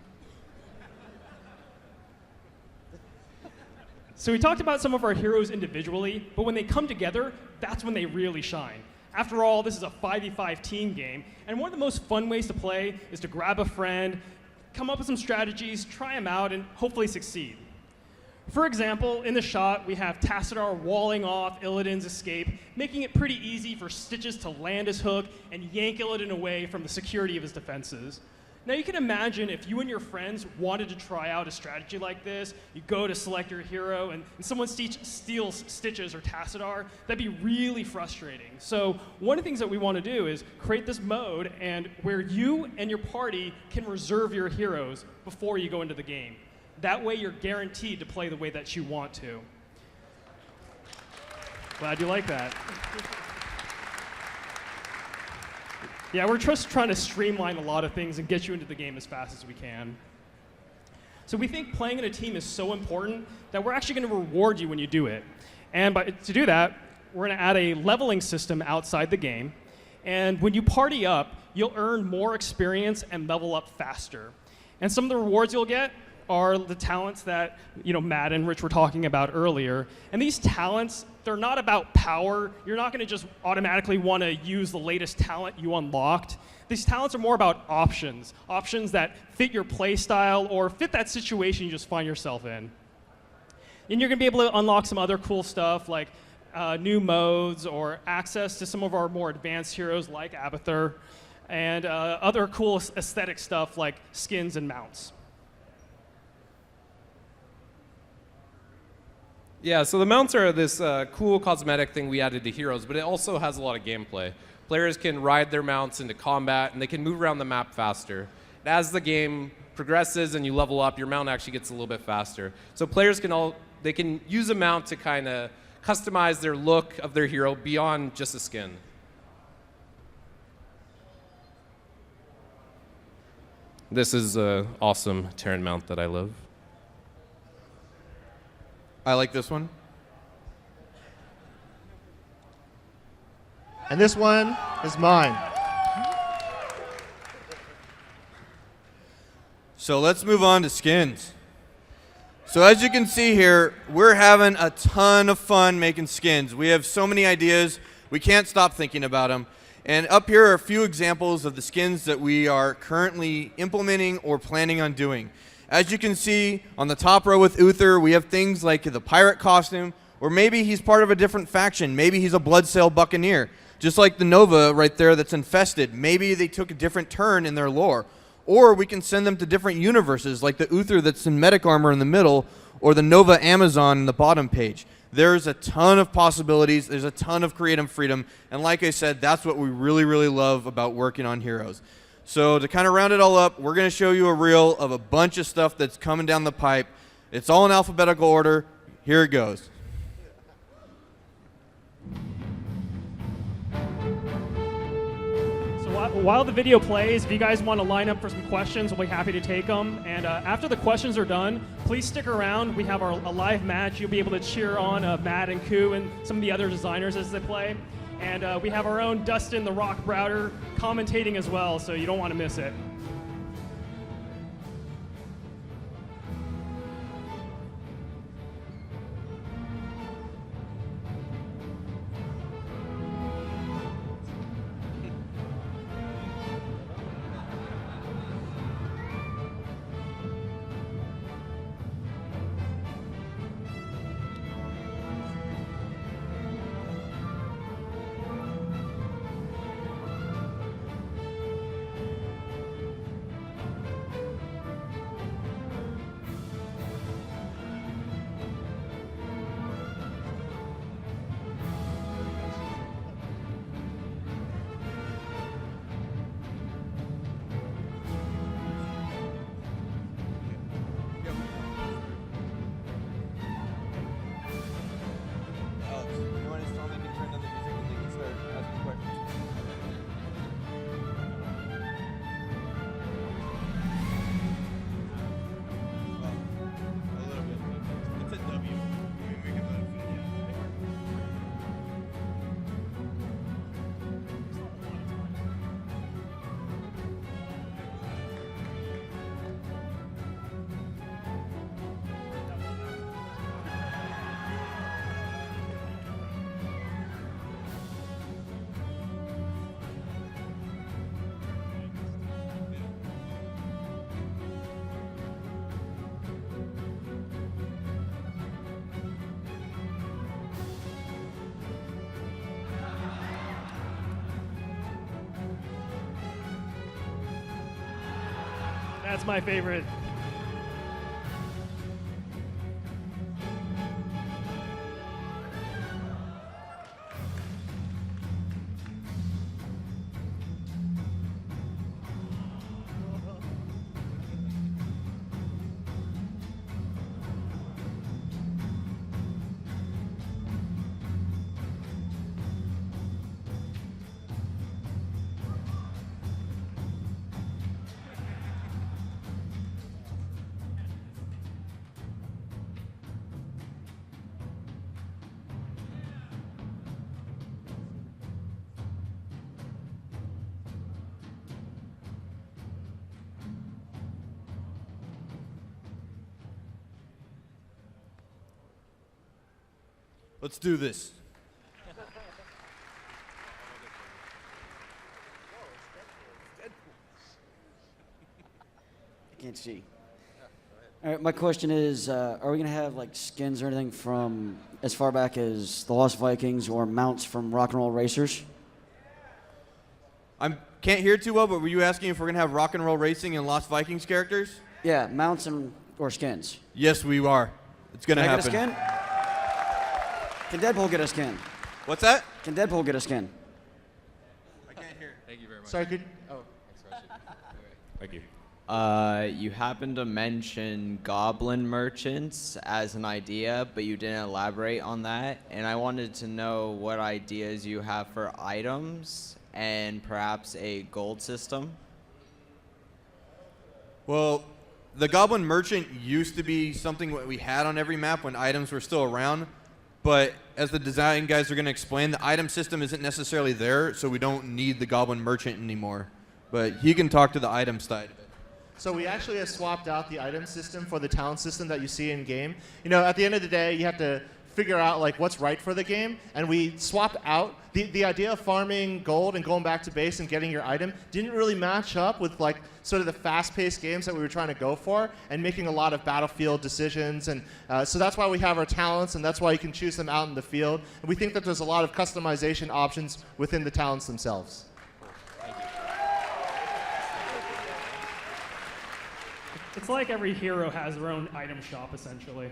So we talked about some of our heroes individually, but when they come together, that's when they really shine. After all, this is a 5v5 team game, and one of the most fun ways to play is to grab a friend, come up with some strategies, try them out, and hopefully succeed. For example, in the shot, we have Tassadar walling off Illidan's escape, making it pretty easy for Stitches to land his hook and yank Illidan away from the security of his defenses. Now you can imagine if you and your friends wanted to try out a strategy like this, you go to select your hero and someone steals Stitches or Tassadar, that'd be really frustrating. So one of the things that we want to do is create this mode and where you and your party can reserve your heroes before you go into the game. That way you're guaranteed to play the way that you want to. Glad you like that. Yeah, we're just trying to streamline a lot of things and get you into the game as fast as we can. So we think playing in a team is so important that we're actually going to reward you when you do it. And to do that, we're going to add a leveling system outside the game. And when you party up, you'll earn more experience and level up faster. And some of the rewards you'll get are the talents that Matt and Rich were talking about earlier. And these talents, they're not about power. You're not going to just automatically want to use the latest talent you unlocked. These talents are more about options that fit your play style or fit that situation you just find yourself in. And you're going to be able to unlock some other cool stuff like new modes or access to some of our more advanced heroes like Abathur, and other cool aesthetic stuff like skins and mounts.
Yeah, so the mounts are this cool cosmetic thing we added to heroes, but it also has a lot of gameplay. Players can ride their mounts into combat, and they can move around the map faster. And as the game progresses and you level up, your mount actually gets a little bit faster. So players can use a mount to kind of customize their look of their hero beyond just a skin. This is an awesome Terran mount that I love.
I like this one.
And this one is mine.
So let's move on to skins. So as you can see here, we're having a ton of fun making skins. We have so many ideas, we can't stop thinking about them. And up here are a few examples of the skins that we are currently implementing or planning on doing. As you can see on the top row with Uther, we have things like the pirate costume, or maybe he's part of a different faction. Maybe he's a Bloodsail Buccaneer. Just like the Nova right there that's infested. Maybe they took a different turn in their lore. Or we can send them to different universes, like the Uther that's in medic armor in the middle, or the Nova Amazon in the bottom page. There's a ton of possibilities. There's a ton of creative freedom. And like I said, that's what we really, really love about working on Heroes. So to kind of round it all up, we're going to show you a reel of a bunch of stuff that's coming down the pipe. It's all in alphabetical order. Here it goes.
While the video plays, if you guys want to line up for some questions, we'll be happy to take them. And after the questions are done, please stick around. We have a live match. You'll be able to cheer on Matt and Khoo and some of the other designers as they play. And we have our own Dustin the Rock Browder commentating as well, so you don't want to miss it. That's my favorite.
Let's do this.
I can't see. All right, my question is, are we going to have like skins or anything from as far back as the Lost Vikings or mounts from Rock and Roll Racers?
I can't hear too well, but were you asking if we're going to have Rock and Roll Racing and Lost Vikings characters?
Yeah, mounts and or skins.
Yes, we are. It's going to
Can I
happen.
get a skin? Can Deadpool get a skin?
What's that?
Can Deadpool get a skin?
I can't hear.
Thank you very much.
Sorry, could.
Thank you.
You happened to mention goblin merchants as an idea, but you didn't elaborate on that. And I wanted to know what ideas you have for items and perhaps a gold system.
Well, the Goblin Merchant used to be something that we had on every map when items were still around. But as the design guys are going to explain, the item system isn't necessarily there, so we don't need the Goblin Merchant anymore. But he can talk to the item side of it.
So we actually have swapped out the item system for the talent system that you see in game. You know, at the end of the day, you have to figure out like what's right for the game, and we swapped out the idea of farming gold and going back to base and getting your item didn't really match up with like sort of the fast-paced games that we were trying to go for and making a lot of battlefield decisions, and so that's why we have our talents, and that's why you can choose them out in the field, and we think that there's a lot of customization options within the talents themselves.
It's like every hero has their own item shop, essentially.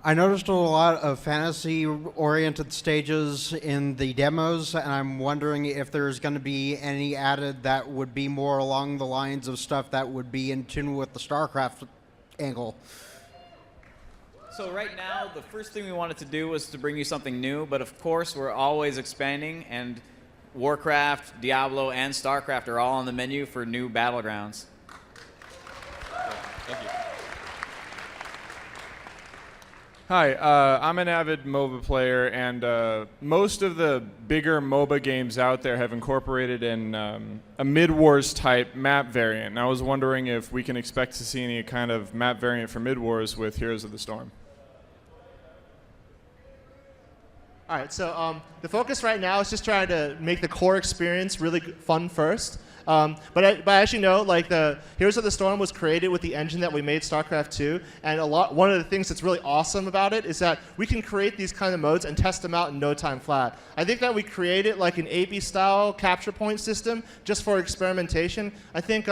I noticed a lot of fantasy-oriented stages in the demos, and I'm wondering if there's going to be any added that would be more along the lines of stuff that would be in tune with the StarCraft angle.
So right now, the first thing we wanted to do was to bring you something new, but of course we're always expanding, and Warcraft, Diablo, and StarCraft are all on the menu for new battlegrounds.
Thank you.
Hi, I'm an avid MOBA player, and most of the bigger MOBA games out there have incorporated in a mid-wars type map variant. And I was wondering if we can expect to see any kind of map variant for mid-wars with Heroes of the Storm.
All right, so the focus right now is just trying to make the core experience really fun first. But as you know, like the Heroes of the Storm was created with the engine that we made StarCraft 2, and one of the things that's really awesome about it is that we can create these kind of modes and test them out in no time flat. I think that we created like an AB style capture point system just for experimentation. I think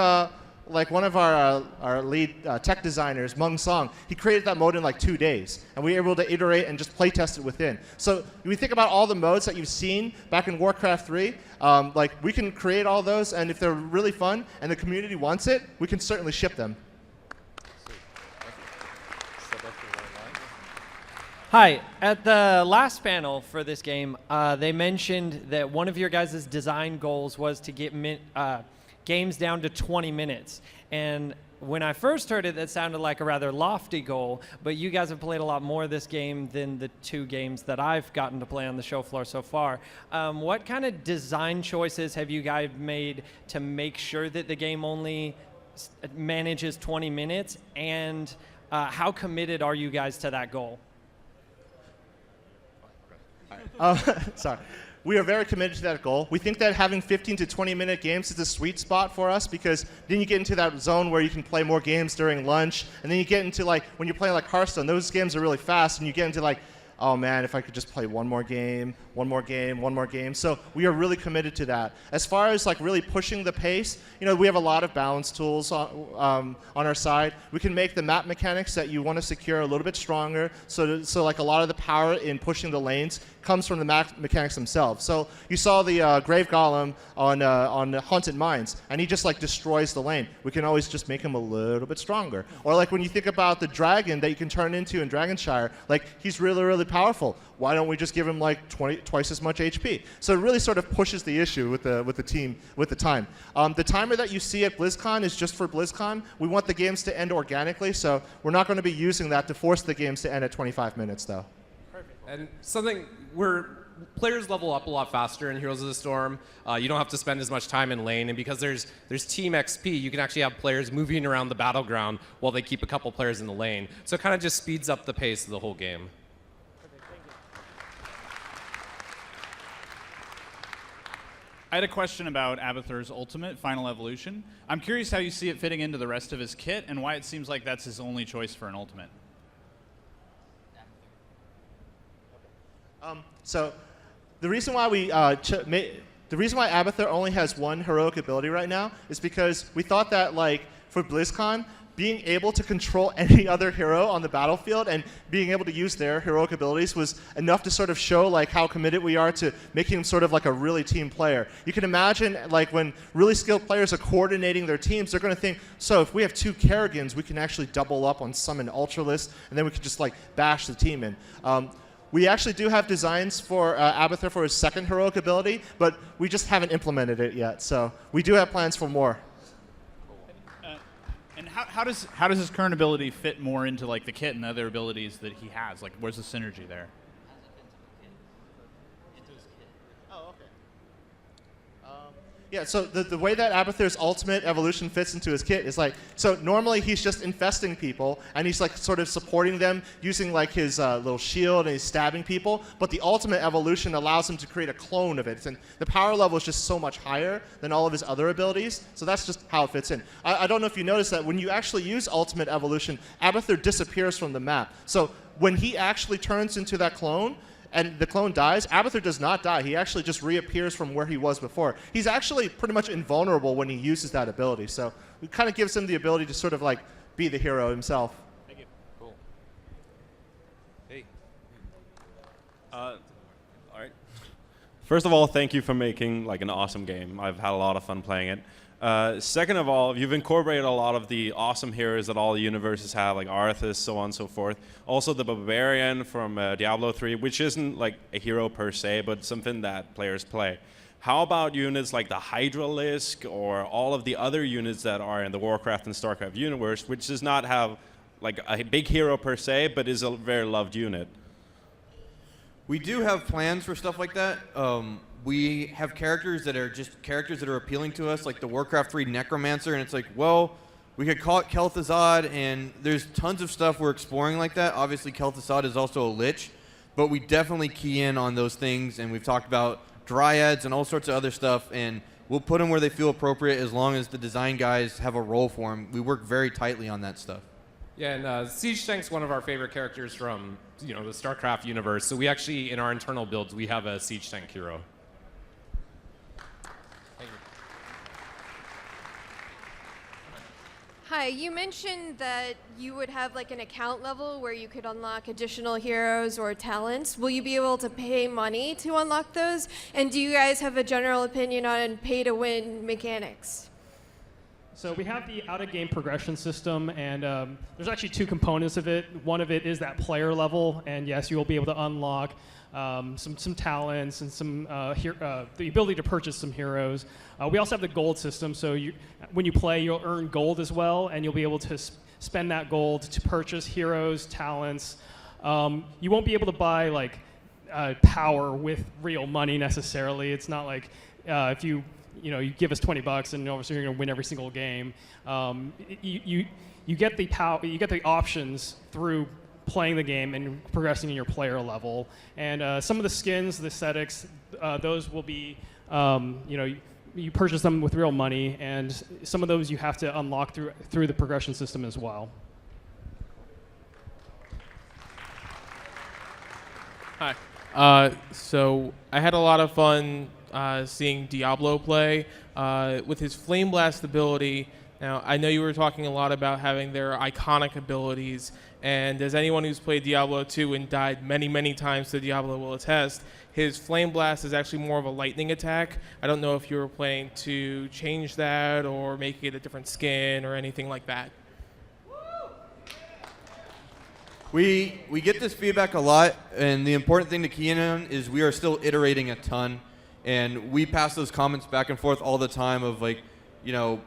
like one of our lead tech designers, Mung Song, he created that mode in like 2 days, and we were able to iterate and just play test it within. So when we think about all the modes that you've seen back in Warcraft 3, like we can create all those, and if they're really fun and the community wants it, we can certainly ship them.
Hi, at the last panel for this game, they mentioned that one of your guys' design goals was to get games down to 20 minutes. And when I first heard it, that sounded like a rather lofty goal, but you guys have played a lot more of this game than the 2 games that I've gotten to play on the show floor so far. What kind of design choices have you guys made to make sure that the game only manages 20 minutes, and how committed are you guys to that goal?
Sorry. We are very committed to that goal. We think that having 15 to 20-minute games is a sweet spot for us, because then you get into that zone where you can play more games during lunch, and then you get into like when you're playing like Hearthstone, those games are really fast, and you get into like, oh man, if I could just play one more game, one more game, one more game. So we are really committed to that. As far as like really pushing the pace, you know, we have a lot of balance tools on our side. We can make the map mechanics that you want to secure a little bit stronger, so like a lot of the power in pushing the lanes comes from the map mechanics themselves. So you saw the Grave Golem on Haunted Mines, and he just like destroys the lane. We can always just make him a little bit stronger. Or like when you think about the dragon that you can turn into in Dragonshire, like he's really, really powerful. Why don't we just give him like twice as much HP? So it really sort of pushes the issue with the team, with the time. The timer that you see at BlizzCon is just for BlizzCon. We want the games to end organically, so we're not going to be using that to force the games to end at 25 minutes, though.
And something where players level up a lot faster in Heroes of the Storm. You don't have to spend as much time in lane, and because there's team XP, you can actually have players moving around the battleground while they keep a couple players in the lane. So it kind of just speeds up the pace of the whole game.
I had a question about Abathur's ultimate, Final Evolution. I'm curious how you see it fitting into the rest of his kit and why it seems like that's his only choice for an ultimate.
So the reason why the reason why Abathur only has one heroic ability right now is because we thought that, like, for BlizzCon, being able to control any other hero on the battlefield and being able to use their heroic abilities was enough to sort of show, like, how committed we are to making him sort of like a really team player. You can imagine, like, when really skilled players are coordinating their teams, they're going to think, so if we have 2 Kerrigans, we can actually double up on Summon Ultralisk, and then we can just, like, bash the team in. We actually do have designs for Abathur for his second heroic ability, but we just haven't implemented it yet. So we do have plans for more.
And how does his current ability fit more into like the kit and the other abilities that he has? Like, where's the synergy there?
Yeah, so the way that Abathur's ultimate evolution fits into his kit is like, so normally he's just infesting people, and he's like sort of supporting them using like his little shield, and he's stabbing people, but the ultimate evolution allows him to create a clone of it, and the power level is just so much higher than all of his other abilities, so that's just how it fits in. I don't know if you noticed that when you actually use ultimate evolution, Abathur disappears from the map. So when he actually turns into that clone, and the clone dies, Abathur does not die. He actually just reappears from where he was before. He's actually pretty much invulnerable when he uses that ability. So it kind of gives him the ability to sort of like be the hero himself.
Thank you. Cool. Hey.
All right. First of all, thank you for making like an awesome game. I've had a lot of fun playing it. Second of all, you've incorporated a lot of the awesome heroes that all the universes have, like Arthas, so on and so forth. Also the Barbarian from Diablo 3, which isn't like a hero per se, but something that players play. How about units like the Hydralisk or all of the other units that are in the Warcraft and Starcraft universe, which does not have like a big hero per se, but is a very loved unit?
We do have plans for stuff like that. We have characters that are just characters that are appealing to us, like the Warcraft 3 Necromancer, and it's like, well, we could call it Kel'Thuzad, and there's tons of stuff we're exploring like that. Obviously, Kel'Thuzad is also a Lich, but we definitely key in on those things, and we've talked about Dryads and all sorts of other stuff, and we'll put them where they feel appropriate as long as the design guys have a role for them. We work very tightly on that stuff.
Yeah, and Siege Tank's one of our favorite characters from the StarCraft universe. So we actually, in our internal builds, we have a Siege Tank hero.
Hi, you mentioned that you would have like an account level where you could unlock additional heroes or talents. Will you be able to pay money to unlock those? And do you guys have a general opinion on pay-to-win mechanics?
So we have the out-of-game progression system, and there's actually 2 components of it. One of it is that player level, and yes, you will be able to unlock some talents and some the ability to purchase some heroes. We also have the gold system, so when you play, you'll earn gold as well, and you'll be able to spend that gold to purchase heroes, talents. You won't be able to buy like power with real money necessarily. It's not like if you give us $20 and obviously you're going to win every single game. You get the options through playing the game and progressing in your player level. And some of the skins, the aesthetics, those will be, you purchase them with real money, and some of those you have to unlock through the progression system as well.
Hi. So I had a lot of fun seeing Diablo play with his Flame Blast ability. Now, I know you were talking a lot about having their iconic abilities, and as anyone who's played Diablo 2 and died many, many times to Diablo will attest, his Flame Blast is actually more of a lightning attack. I don't know if you were planning to change that or make it a different skin or anything like that.
We get this feedback a lot, and the important thing to key in on is we are still iterating a ton, and we pass those comments back and forth all the time of like,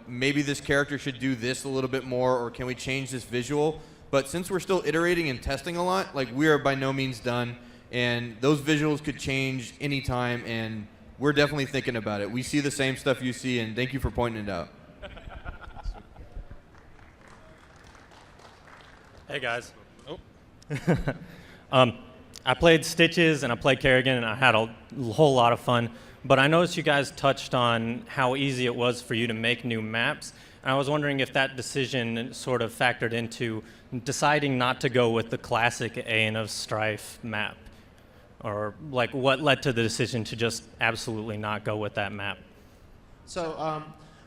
maybe this character should do this a little bit more, or can we change this visual? But since we're still iterating and testing a lot, like we are by no means done, and those visuals could change anytime, and we're definitely thinking about it. We see the same stuff you see, and thank you for pointing it out.
Hey guys. I played Stitches and I played Kerrigan, and I had a whole lot of fun. But I noticed you guys touched on how easy it was for you to make new maps. And I was wondering if that decision sort of factored into deciding not to go with the classic Aeon of Strife map. Or like what led to the decision to just absolutely not go with that map?
So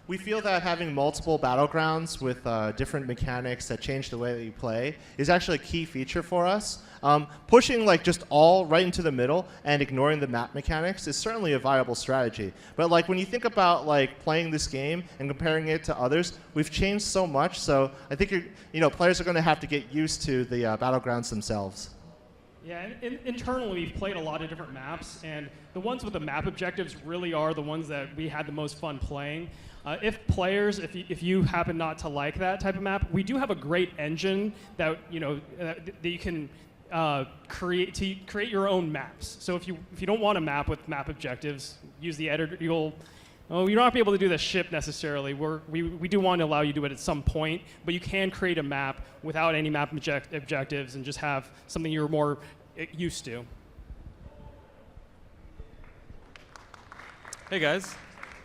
we feel that having multiple battlegrounds with different mechanics that change the way that you play is actually a key feature for us. Pushing like just all right into the middle and ignoring the map mechanics is certainly a viable strategy. But like when you think about like playing this game and comparing it to others, we've changed so much. So I think players are going to have to get used to the battlegrounds themselves.
Yeah, internally we've played a lot of different maps, and the ones with the map objectives really are the ones that we had the most fun playing. If you happen not to like that type of map, we do have a great engine that that you can create your own maps. So if you don't want a map with map objectives, use the editor. You'll not be able to do the ship necessarily. We do want to allow you to do it at some point, but you can create a map without any map objectives and just have something you're more used to.
Hey guys,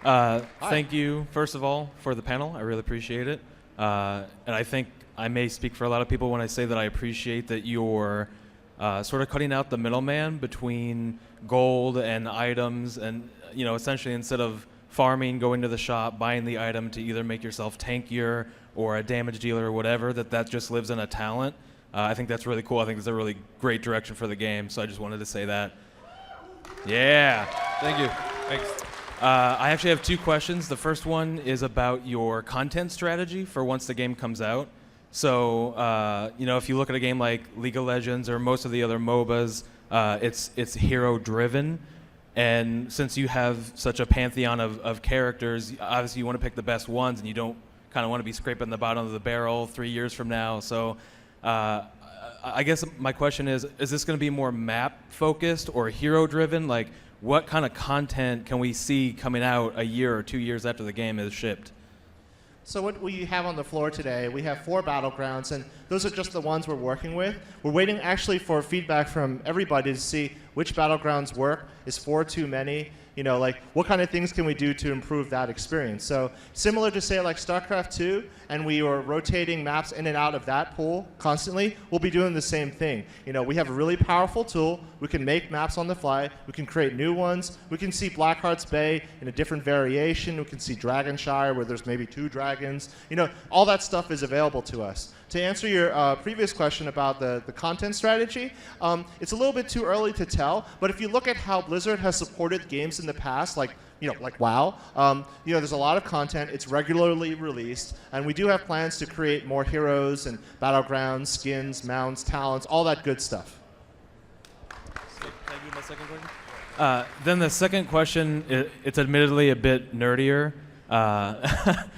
thank you first of all for the panel. I really appreciate it, and I think I may speak for a lot of people when I say that I appreciate that you're sort of cutting out the middleman between gold and items, and essentially instead of farming, going to the shop, buying the item to either make yourself tankier or a damage dealer or whatever, that just lives in a talent. I think that's really cool. I think it's a really great direction for the game, so I just wanted to say that. Yeah. Thank you. Thanks. I actually have two questions. The first one is about your content strategy for once the game comes out. So, if you look at a game like League of Legends or most of the other MOBAs, it's hero-driven. And since you have such a pantheon of characters, obviously you want to pick the best ones, and you don't kind of want to be scraping the bottom of the barrel 3 years from now. So I guess my question is this going to be more map-focused or hero-driven? Like, what kind of content can we see coming out a year or 2 years after the game is shipped?
So what we have on the floor today, we have 4 battlegrounds, and those are just the ones we're working with. We're waiting actually for feedback from everybody to see which battlegrounds work. Is 4 too many? What kind of things can we do to improve that experience? So similar to say like StarCraft 2, and we were rotating maps in and out of that pool constantly, we'll be doing the same thing. We have a really powerful tool. We can make maps on the fly. We can create new ones. We can see Blackheart's Bay in a different variation. We can see Dragonshire where there's maybe 2 dragons. All that stuff is available to us. To answer your previous question about the content strategy, it's a little bit too early to tell, but if you look at how Blizzard has supported games in the past, like WoW, there's a lot of content, it's regularly released, and we do have plans to create more heroes and battlegrounds, skins, mounts, talents, all that good stuff.
Can I do my second question? Then the second question, it's admittedly a bit nerdier.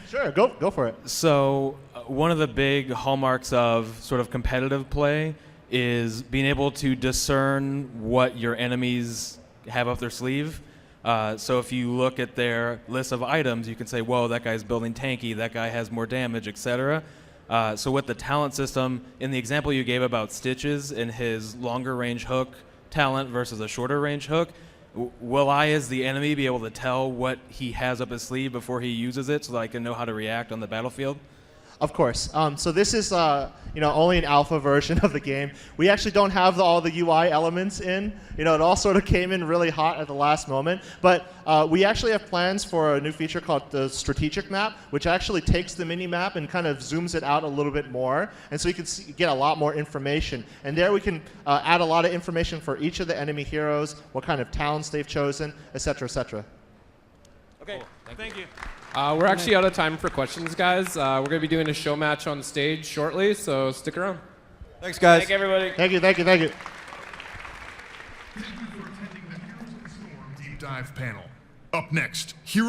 Sure, go for it.
So one of the big hallmarks of sort of competitive play is being able to discern what your enemies have up their sleeve. So if you look at their list of items, you can say, whoa, that guy's building tanky, that guy has more damage, etc. So with the talent system, in the example you gave about Stitches and his longer range hook talent versus a shorter range hook, will I, as the enemy, be able to tell what he has up his sleeve before he uses it so that I can know how to react on the battlefield?
Of course. So this is only an alpha version of the game. We actually don't have all the UI elements in. It all sort of came in really hot at the last moment. But we actually have plans for a new feature called the strategic map, which actually takes the mini map and kind of zooms it out a little bit more. And so you can get a lot more information. And there we can add a lot of information for each of the enemy heroes, what kind of talents they've chosen, et cetera, et cetera.
Okay, thank you.
We're actually out of time for questions, guys. We're going to be doing a show match on stage shortly, so stick around.
Thanks, guys.
Thank everybody.
Thank you.
Thank you for attending the Heroes of the Storm Deep Dive panel. Up next, Heroes